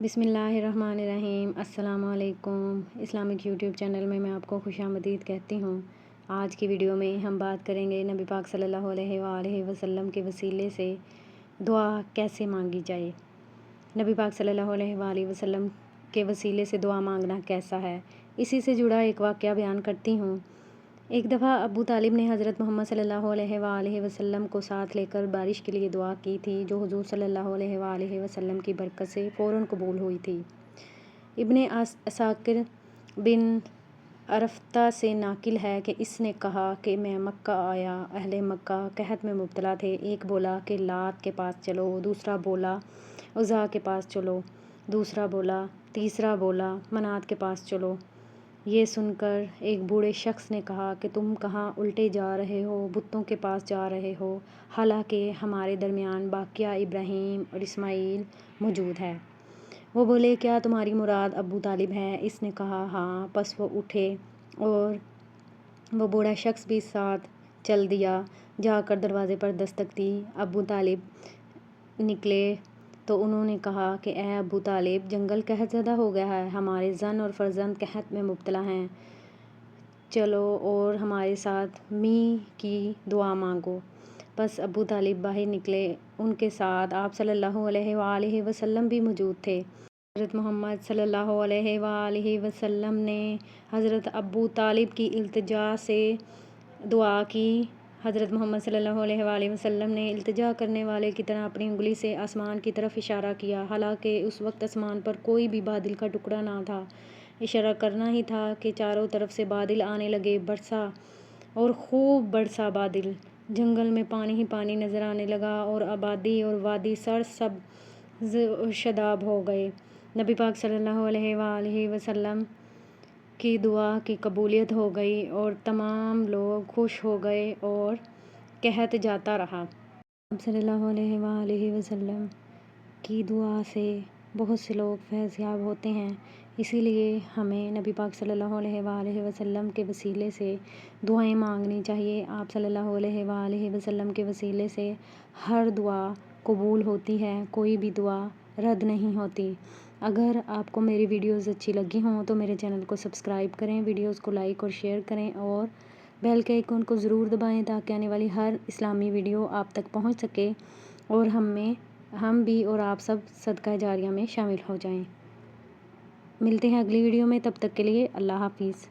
بسم اللہ الرحمن الرحیم۔ السلام علیکم۔ اسلامک یوٹیوب چینل میں آپ کو خوش آمدید کہتی ہوں۔ آج کی ویڈیو میں ہم بات کریں گے نبی پاک صلی اللہ علیہ وآلہ وسلم کے وسیلے سے دعا کیسے مانگی جائے۔ نبی پاک صلی اللہ علیہ وآلہ وسلم کے وسیلے سے دعا مانگنا کیسا ہے، اسی سے جڑا ایک واقعہ بیان کرتی ہوں۔ ایک دفعہ ابو طالب نے حضرت محمد صلی اللہ علیہ وآلہ وسلم کو ساتھ لے کر بارش کے لیے دعا کی تھی، جو حضور صلی اللہ علیہ وآلہ وسلم کی برکت سے فوراً قبول ہوئی تھی۔ ابن عساکر بن عرفتہ سے ناقل ہے کہ اس نے کہا کہ میں مکہ آیا، اہل مکہ قحط میں مبتلا تھے۔ ایک بولا کہ لات کے پاس چلو، دوسرا بولا عزا کے پاس چلو، تیسرا بولا منات کے پاس چلو۔ یہ سن کر ایک بوڑھے شخص نے کہا کہ تم کہاں الٹے جا رہے ہو، بتوں کے پاس جا رہے ہو، حالانکہ ہمارے درمیان باقیہ ابراہیم اور اسماعیل موجود ہے۔ وہ بولے کیا تمہاری مراد ابو طالب ہے؟ اس نے کہا ہاں۔ پس وہ اٹھے اور وہ بوڑھا شخص بھی ساتھ چل دیا۔ جا کر دروازے پر دستک دی۔ ابو طالب نکلے تو انہوں نے کہا کہ اے ابو طالب، جنگل قحط زدہ ہو گیا ہے، ہمارے زن اور فرزند قحط میں مبتلا ہیں، چلو اور ہمارے ساتھ میںہ کی دعا مانگو۔ پس ابو طالب باہر نکلے، ان کے ساتھ آپ صلی اللہ علیہ وآلہ وسلم بھی موجود تھے۔ حضرت محمد صلی اللہ علیہ وآلہ وسلم نے حضرت ابو طالب کی التجا سے دعا کی۔ حضرت محمد صلی اللہ علیہ وآلہ وسلم نے التجا کرنے والے کی طرح اپنی انگلی سے آسمان کی طرف اشارہ کیا، حالانکہ اس وقت آسمان پر کوئی بھی بادل کا ٹکڑا نہ تھا۔ اشارہ کرنا ہی تھا کہ چاروں طرف سے بادل آنے لگے، برسا اور خوب برسا بادل، جنگل میں پانی ہی پانی نظر آنے لگا اور آبادی اور وادی سرسبز و شاداب ہو گئے۔ نبی پاک صلی اللہ علیہ وآلہ وسلم کی دعا کی قبولیت ہو گئی اور تمام لوگ خوش ہو گئے اور قحط جاتا رہا۔ آپ صلی اللہ علیہ وآلہ وسلم کی دعا سے بہت سے لوگ فیض یاب ہوتے ہیں، اسی لیے ہمیں نبی پاک صلی اللہ علیہ وآلہ وسلم کے وسیلے سے دعائیں مانگنی چاہیے۔ آپ صلی اللہ علیہ وآلہ وسلم کے وسیلے سے ہر دعا قبول ہوتی ہے، کوئی بھی دعا رد نہیں ہوتی۔ اگر آپ کو میری ویڈیوز اچھی لگی ہوں تو میرے چینل کو سبسکرائب کریں، ویڈیوز کو لائک اور شیئر کریں اور بیل کے آئیکن کو ضرور دبائیں تاکہ آنے والی ہر اسلامی ویڈیو آپ تک پہنچ سکے اور ہم بھی اور آپ سب صدقہ جاریہ میں شامل ہو جائیں۔ ملتے ہیں اگلی ویڈیو میں، تب تک کے لیے اللہ حافظ۔